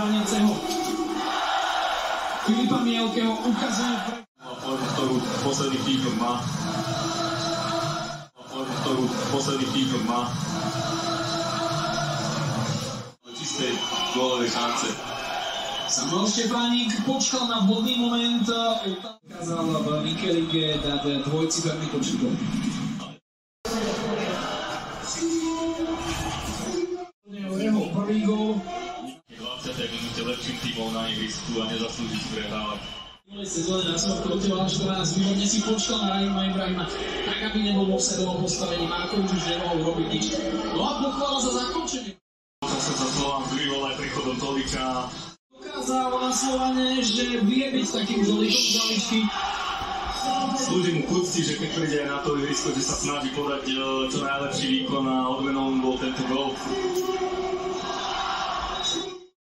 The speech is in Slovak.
brániaceho Filipa Mielkeho ukazuje formu, ktorú posledný týždeň má. Čistej gólovej šance. Samuel Štefánik počkal na vhodný moment, ukázal v Mikelige dať dvojciferný počet gólov. Jeho prvý gól. 20. minúte lepším tímom na ihrisku a nezaslúži si prehrávať. V minulej sezóne na svojho Protiváš 14 výhodne si počkal na Rahima Ibrahima, tak aby nebol v offsideovom postavení. Markovič už nemohol robiť nič. No a pochvála za zakončenie. Časom sa Slován zdvihol aj príchodom Toliča. Dokázal na Slovane, že vie byť takým žolíkom z lavičky. Slúži mu k úcti, že keď príde aj na to ihrisko, že sa snaží podať čo najlepší výkon a odmenou bol tento gól.